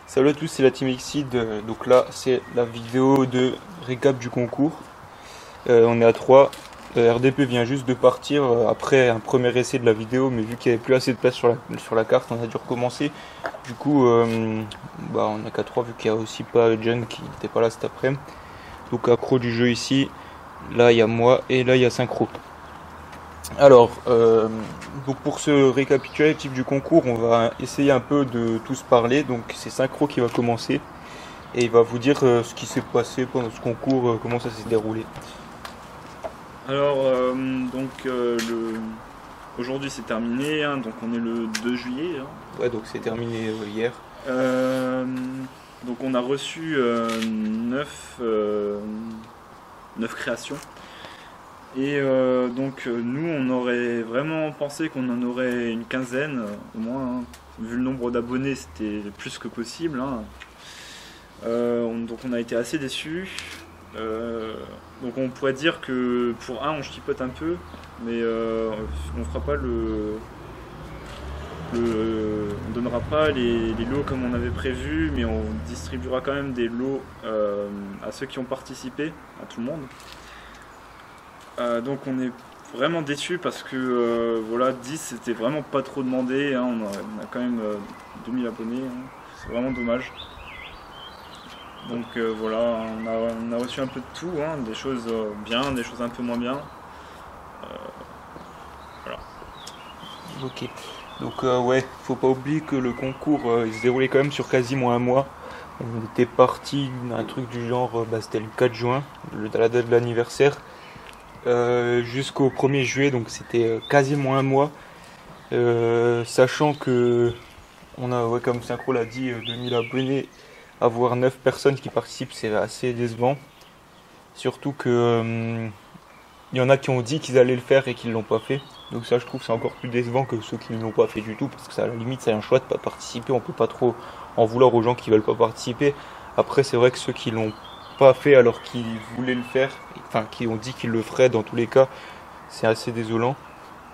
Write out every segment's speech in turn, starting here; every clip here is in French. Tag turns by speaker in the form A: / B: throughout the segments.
A: Salut à tous, c'est la Team Exceed. Donc là c'est la vidéo de récap du concours. On est à 3. RDP vient juste de partir après un premier essai de la vidéo, mais vu qu'il n'y avait plus assez de place sur la carte, on a dû recommencer. Du coup on n'a qu'à 3 vu qu'il n'y a aussi pas John qui n'était pas là cet après-midi. Donc accro du jeu ici, là il y a moi et là il y a Synchro. Alors, donc pour ce récapitulatif du concours, on va essayer un peu de tous parler. Donc c'est Synchro qui va commencer et il va vous dire ce qui s'est passé pendant ce concours, comment ça s'est déroulé.
B: Alors, aujourd'hui c'est terminé, hein, donc on est le 2 juillet. Hein.
A: Ouais, donc c'est terminé hier.
B: Donc on a reçu 9 créations. Et nous on aurait vraiment pensé qu'on en aurait une quinzaine au moins, hein. Vu le nombre d'abonnés c'était plus que possible, hein. Donc on a été assez déçus. Donc on pourrait dire que pour un on chipote un peu, mais on fera pas on donnera pas les lots comme on avait prévu, mais on distribuera quand même des lots à ceux qui ont participé, à tout le monde. Donc on est vraiment déçus parce que voilà, 10 c'était vraiment pas trop demandé, hein. On a quand même 2000 abonnés, hein. C'est vraiment dommage. Donc voilà, on a reçu un peu de tout, hein. Des choses bien, des choses un peu moins bien. Voilà.
A: Ok, donc ouais, faut pas oublier que le concours il se déroulait quand même sur quasiment un mois. On était parti d'un truc du genre, c'était le 4 juin, la date de l'anniversaire. Jusqu'au 1er juillet, donc c'était quasiment un mois, sachant que on a, ouais, comme Synchro l'a dit, 2000 abonnés, avoir 9 personnes qui participent c'est assez décevant, surtout que il y en a qui ont dit qu'ils allaient le faire et qu'ils l'ont pas fait, donc ça je trouve c'est encore plus décevant que ceux qui ne l'ont pas fait du tout, parce que ça, à la limite c'est un choix de pas participer, on peut pas trop en vouloir aux gens qui veulent pas participer. Après c'est vrai que ceux qui l'ont pas fait alors qu'ils voulaient le faire, enfin qui ont dit qu'ils le feraient, dans tous les cas c'est assez désolant.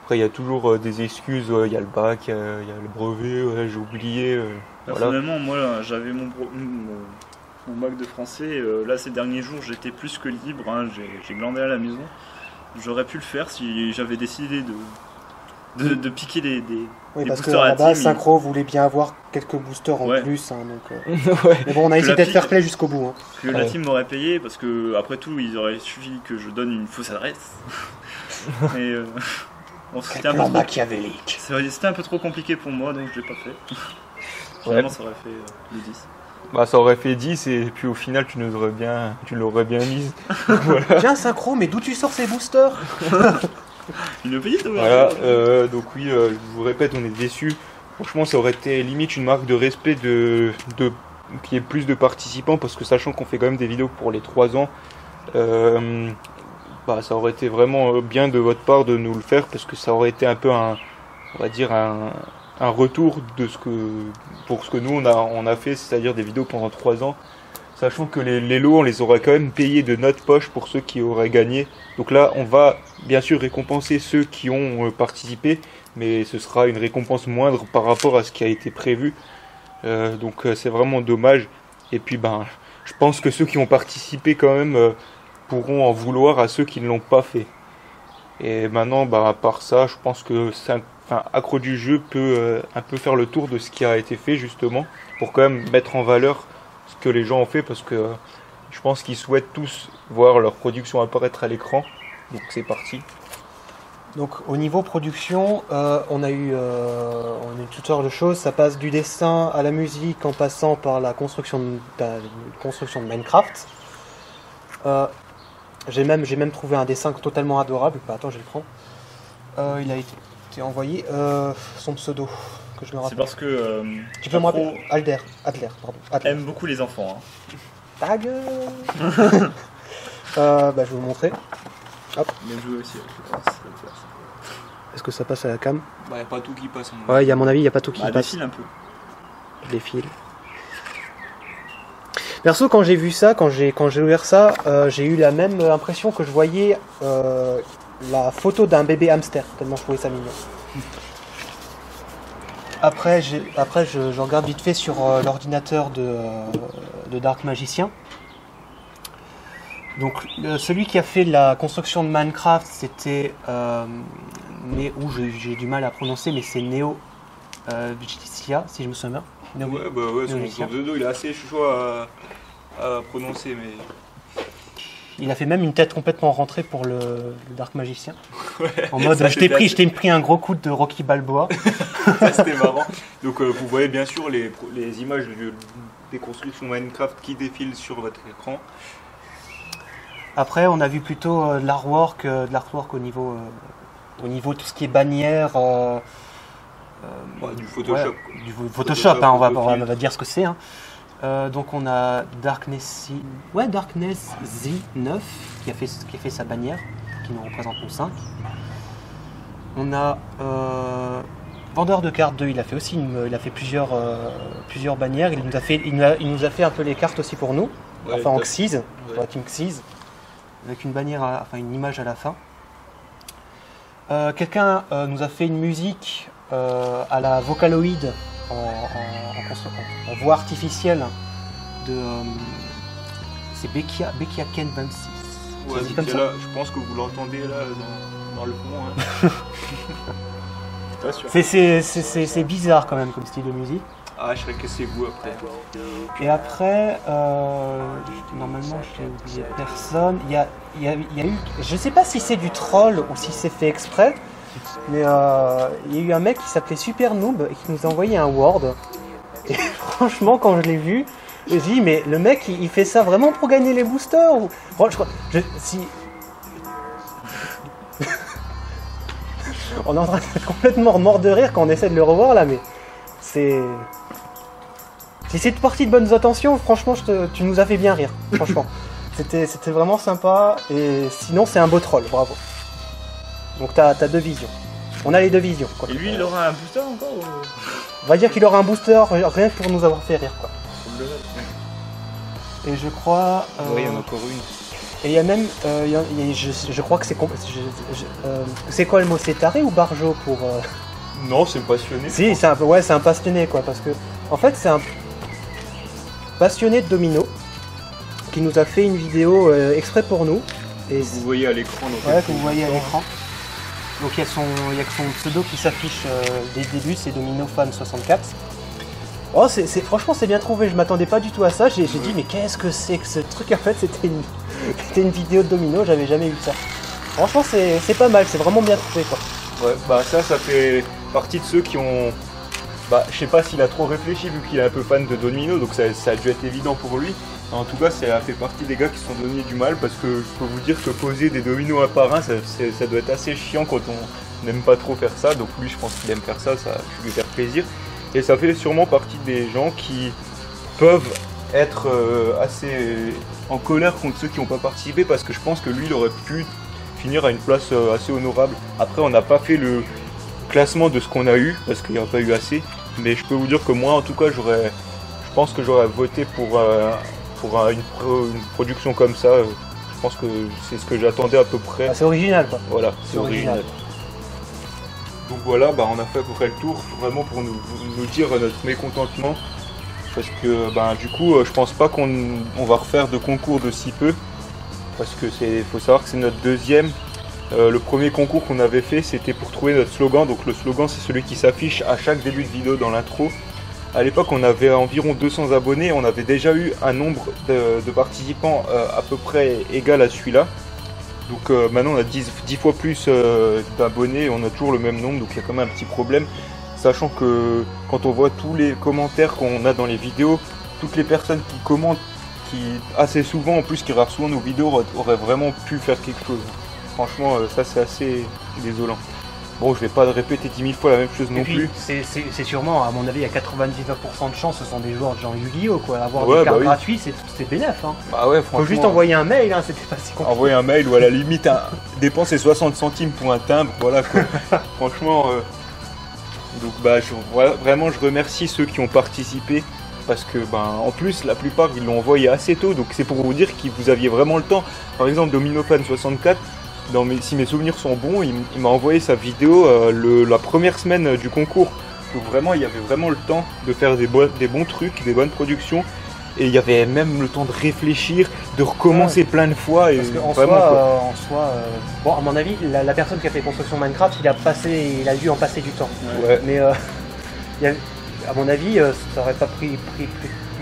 A: Après il y a toujours des excuses, il y a le bac, il y a le brevet, j'ai oublié.
B: Personnellement moi j'avais mon bac de français, là ces derniers jours j'étais plus que libre, hein. J'ai glandé à la maison. J'aurais pu le faire si j'avais décidé de piquer des
C: oui, parce
B: boosters
C: qu'à la base,
B: team.
C: Synchro voulait bien avoir quelques boosters en plus, hein, donc,
A: Ouais.
C: mais bon, on a essayé d'être fair play jusqu'au bout, hein.
B: Que la team m'aurait payé, parce que après tout, il aurait suffi que je donne une fausse adresse. Et bon, c'était un peu
C: machiavélique.
B: C'était un peu trop compliqué pour moi, donc je l'ai pas fait. Finalement, ça aurait fait le 10.
A: Bah ça aurait fait 10 et puis au final tu l'aurais bien mise. Voilà.
C: Tiens Synchro, mais d'où tu sors ces boosters?
B: Une petite.
A: Voilà, donc oui, je vous répète, on est déçus. Franchement ça aurait été limite une marque de respect qu'il y ait plus de participants, parce que sachant qu'on fait quand même des vidéos pour les 3 ans, ça aurait été vraiment bien de votre part de nous le faire, parce que ça aurait été un peu on va dire un retour pour ce que nous on a fait, c'est-à-dire des vidéos pendant 3 ans, sachant que les lots on les aurait quand même payés de notre poche pour ceux qui auraient gagné. Donc là on va bien sûr récompenser ceux qui ont participé, mais ce sera une récompense moindre par rapport à ce qui a été prévu, donc c'est vraiment dommage. Et puis je pense que ceux qui ont participé quand même pourront en vouloir à ceux qui ne l'ont pas fait. Et maintenant à part ça, je pense que Accro du jeu peut un peu faire le tour de ce qui a été fait, justement, pour quand même mettre en valeur ce que les gens ont fait, parce que je pense qu'ils souhaitent tous voir leur production apparaître à l'écran. Donc c'est parti.
C: Donc au niveau production, on a eu toutes sortes de choses. Ça passe du dessin à la musique, en passant par la construction de Minecraft. J'ai même trouvé un dessin totalement adorable. Attends, je le prends. Il a été envoyé son pseudo que je me rappelle.
B: C'est parce que
C: tu peux me rappeler Adler,
B: aime beaucoup les enfants, hein.
C: Ta gueule. Je vais vous montrer. Hop.
B: Bien joué aussi.
C: Est-ce que ça passe à la cam?
A: Il n'y a pas tout qui passe.
C: Ouais, à mon avis, il n'y a pas tout qui passe.
B: Défile un peu.
C: je défile. Perso, quand j'ai vu ça, quand j'ai ouvert ça, j'ai eu la même impression que je voyais la photo d'un bébé hamster, tellement je trouvais ça mignon. Après, je regarde vite fait sur l'ordinateur de Dark Magicien. Donc, celui qui a fait la construction de Minecraft, c'était... j'ai du mal à prononcer, mais c'est Neo Vigilia, si je me souviens bien.
A: Ouais, bah ouais, son pseudo, il est assez chaud à prononcer, mais...
C: Il a fait même une tête complètement rentrée pour le Dark Magicien.
A: Ouais,
C: en mode,
A: ça,
C: je t'ai pris un gros coup de Rocky Balboa.
A: Ça, c'était marrant. Donc, vous voyez bien sûr les images des constructions Minecraft qui défilent sur votre écran.
C: Après, on a vu plutôt de l'artwork au niveau tout ce qui est bannière.
A: Du Photoshop.
C: Ouais, du Photoshop, hein, on va dire ce que c'est. Hein. Donc on a Darkness Z9 qui a fait sa bannière, qui nous représente nous 5. On a Vendeur de cartes 2, il a fait plusieurs bannières. Il nous a fait un peu les cartes aussi pour nous,
A: ouais,
C: enfin en Xyz, pour la team Xyz, avec une bannière, une image à la fin. Quelqu'un nous a fait une musique à la Vocaloid en voix artificielle de c'est Bekia Ken 26.
A: Ouais,
C: comme ça.
A: Là, je pense que vous l'entendez là dans le fond. Hein. Pas sûr.
C: C'est bizarre quand même comme style de musique.
A: Ah, je serais que c'est vous après.
C: Et après, normalement, je n'ai oublié personne. Il y a eu, je sais pas si c'est du troll ou si c'est fait exprès, mais il y a eu un mec qui s'appelait Super Noob et qui nous a envoyé un Word. Et franchement, quand je l'ai vu, je me suis dit, mais le mec, il fait ça vraiment pour gagner les boosters ou... On est en train d'être complètement mort de rire quand on essaie de le revoir là, mais c'est... Si c'est parti de bonnes intentions, franchement, tu nous as fait bien rire, franchement. C'était vraiment sympa, et sinon c'est un beau troll, bravo. Donc t'as deux visions. On a les deux visions, quoi.
B: Et lui, il aura un booster encore ou...
C: On va dire qu'il aura un booster rien que pour nous avoir fait rire, quoi. Et je crois...
A: Oui, il y en a encore une.
C: Et il y a même... je crois que c'est... c'est quoi le mot? C'est taré ou barjo pour...
A: Non, c'est passionné.
C: Si, c'est un passionné, quoi, parce que... En fait, c'est un passionné de domino qui nous a fait une vidéo exprès pour nous. Et
A: vous voyez à l'écran.
C: Ouais, que vous voyez à l'écran. Donc il y a son pseudo qui s'affiche dès le début, c'est DominoFan64. Oh, franchement c'est bien trouvé, je m'attendais pas du tout à ça. J'ai dit mais qu'est-ce que c'est que ce truc? En fait c'était une vidéo de domino, j'avais jamais vu ça. Franchement c'est pas mal, c'est vraiment bien trouvé, quoi.
A: Ouais, bah ça fait partie de ceux qui ont... Bah, je sais pas s'il a trop réfléchi vu qu'il est un peu fan de domino, donc ça a dû être évident pour lui. En tout cas, ça fait partie des gars qui se sont donnés du mal parce que je peux vous dire que poser des dominos un par un, ça doit être assez chiant quand on n'aime pas trop faire ça. Donc lui, je pense qu'il aime faire ça, ça lui faire plaisir. Et ça fait sûrement partie des gens qui peuvent être assez en colère contre ceux qui n'ont pas participé parce que je pense que lui, il aurait pu finir à une place assez honorable. Après, on n'a pas fait le classement de ce qu'on a eu parce qu'il n'y en a pas eu assez. Mais je peux vous dire que moi, en tout cas, je pense que j'aurais voté pour une production comme ça. Je pense que c'est ce que j'attendais à peu près.
C: Ah, c'est original, quoi.
A: Voilà, c'est original. Donc voilà, bah, on a fait à peu près le tour, vraiment pour nous dire notre mécontentement. Parce que du coup, je pense pas qu'on va refaire de concours de si peu. Parce que faut savoir que c'est notre deuxième. Le premier concours qu'on avait fait, c'était pour trouver notre slogan. Donc le slogan, c'est celui qui s'affiche à chaque début de vidéo dans l'intro. À l'époque, on avait environ 200 abonnés. On avait déjà eu un nombre de participants à peu près égal à celui-là. Donc maintenant, on a 10 fois plus d'abonnés. On a toujours le même nombre. Donc il y a quand même un petit problème. Sachant que quand on voit tous les commentaires qu'on a dans les vidéos, toutes les personnes qui commentent, qui assez souvent, en plus qui regardent souvent nos vidéos, auraient vraiment pu faire quelque chose. Franchement, ça c'est assez désolant. Bon, je vais pas répéter 10 000 fois la même chose non plus.
C: C'est sûrement, à mon avis, il y a 99% de chance, ce sont des joueurs de genre Yu-Gi-Oh! Quoi. Avoir
A: ouais,
C: des cartes gratuites, c'est bénef. Hein.
A: Bah ouais, franchement.
C: Faut juste envoyer un mail, hein, c'était pas si compliqué.
A: Envoyer un mail ou à la limite dépenser 60 centimes pour un timbre, voilà quoi. Franchement, Donc bah vraiment je remercie ceux qui ont participé parce que en plus la plupart ils l'ont envoyé assez tôt, donc c'est pour vous dire que vous aviez vraiment le temps. Par exemple Dominofan64, si mes souvenirs sont bons, il m'a envoyé sa vidéo la première semaine du concours. Donc vraiment il y avait vraiment le temps de faire des bons trucs, des bonnes productions. Et il y avait même le temps de réfléchir, de recommencer plein de fois. Et
C: parce qu'en
A: vraiment,
C: bon, à mon avis, la personne qui a fait construction Minecraft, il a dû en passer du temps.
A: Ouais.
C: Mais à mon avis, ça aurait pas pris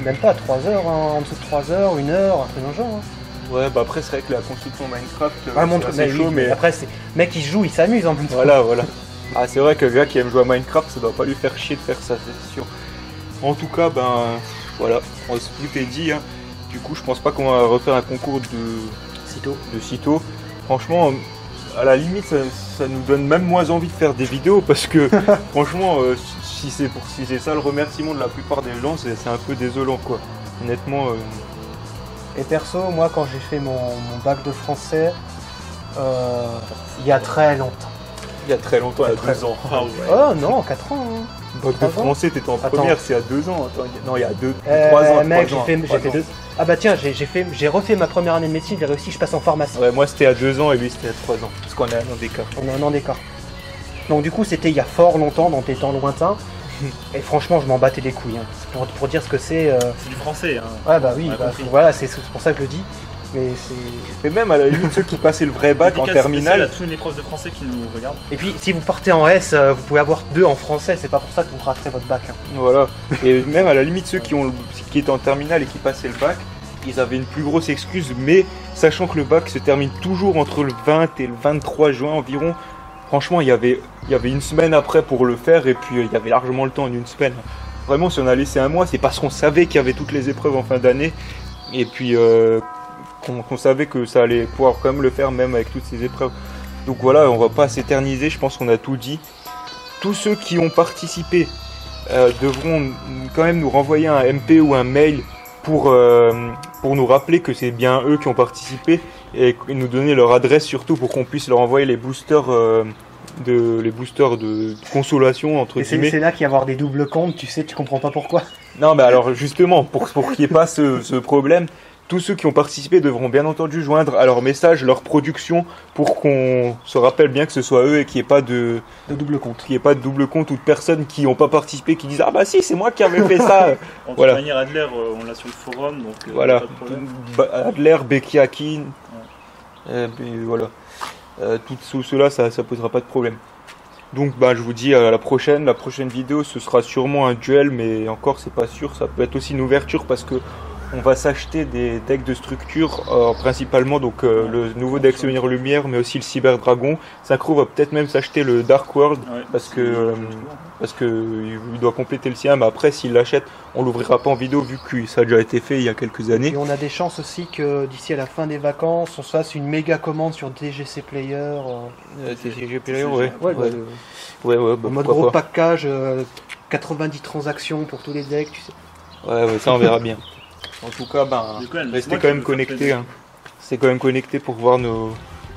C: même pas 3 heures, hein, en dessous de 3 heures, 1 heure, un peu dans le genre. Hein.
A: Ouais, bah après, c'est vrai que la construction Minecraft,
C: c'est assez chaud, mais après, mec, il joue, il s'amuse en plus.
A: Voilà. Ah, c'est vrai que le gars qui aime jouer à Minecraft, ça doit pas lui faire chier de faire ça, c'est sûr. En tout cas, voilà, tout est dit. Hein. Du coup, je pense pas qu'on va refaire un concours de sitôt. Franchement, à la limite, ça nous donne même moins envie de faire des vidéos parce que, franchement, si c'est ça le remerciement de la plupart des gens, c'est un peu désolant, quoi. Honnêtement.
C: Et perso, moi, quand j'ai fait mon bac de français, il y a très longtemps.
A: Il y a très longtemps, il y a 2 ans.
B: Ah ouais.
C: Oh non, 4 ans. Hein.
A: Bac de français, t'étais en première, c'est il y a 2 ans. Attends, non, il y a 3 ans.
C: Mec, j'ai fait 2. Ah bah tiens, j'ai refait ma première année de médecine, j'ai réussi, je passe en pharmacie.
A: Ouais, moi c'était à 2 ans et lui c'était à 3 ans. Parce qu'on a un an d'écart.
C: On a un an d'écart. Donc du coup, c'était il y a fort longtemps, dans des temps lointains. Et franchement, je m'en battais les couilles. Hein. Pour dire ce que c'est.
B: C'est du français. Hein.
C: Ouais, bah oui, voilà, c'est pour ça que je le dis.
A: Mais même à la limite, ceux qui passaient le vrai bac en terminale.
B: À tous les profs de français qui nous regardent.
C: Et puis, si vous partez en S, vous pouvez avoir 2 en français, c'est pas pour ça que vous raterez votre bac. Hein.
A: Voilà. Et même à la limite, ceux qui étaient en terminale et qui passaient le bac, ils avaient une plus grosse excuse, mais sachant que le bac se termine toujours entre le 20 et le 23 juin environ, franchement, il y avait 1 semaine après pour le faire, et puis il y avait largement le temps en 1 semaine. Vraiment, si on a laissé un mois, c'est parce qu'on savait qu'il y avait toutes les épreuves en fin d'année, et puis qu'on savait que ça allait pouvoir quand même le faire, même avec toutes ces épreuves. Donc voilà, on va pas s'éterniser, je pense qu'on a tout dit. Tous ceux qui ont participé devront quand même nous renvoyer un MP ou un mail pour nous rappeler que c'est bien eux qui ont participé et nous donner leur adresse surtout pour qu'on puisse leur envoyer les boosters de consolation entre guillemets.
C: C'est là qu'il y a avoir des doubles comptes, tu comprends pas pourquoi.
A: Non mais alors justement pour qu'il n'y ait pas ce problème, tous ceux qui ont participé devront bien entendu joindre à leur message leur production pour qu'on se rappelle bien que ce soit eux et qu'il n'y ait pas de
C: double compte.
A: Qu'il n'y ait pas de double compte ou de personnes qui n'ont pas participé qui disent ah bah si c'est moi qui avais fait ça.
B: En toute manière Adler on l'a sur le forum donc
A: voilà.
B: pas de problème.
A: Adler, Becky Akin, voilà. Tout cela ça posera pas de problème. Donc je vous dis à la prochaine. La prochaine vidéo ce sera sûrement un duel mais encore c'est pas sûr. Ça peut être aussi une ouverture parce que on va s'acheter des decks de structure, principalement donc le nouveau deck Souvenir Lumière, mais aussi le Cyber Dragon. Synchro va peut-être même s'acheter le Dark World parce que il doit compléter le sien. Mais après, s'il l'achète, on l'ouvrira pas en vidéo vu que ça a déjà été fait il y a quelques années.
C: Et on a des chances aussi que d'ici à la fin des vacances, on se fasse une méga commande sur DGC Player.
A: DGC Player, ouais.
C: En mode gros package, 90 transactions pour tous les decks, tu sais.
A: Ouais, ça on verra bien. En tout cas, restez quand même connectés. Hein. Restez quand même connectés pour voir nos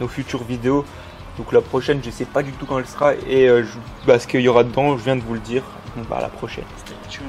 A: futures vidéos. Donc la prochaine, je sais pas du tout quand elle sera. Et ce qu'il y aura dedans, je viens de vous le dire. À la prochaine.
B: Stay tuned.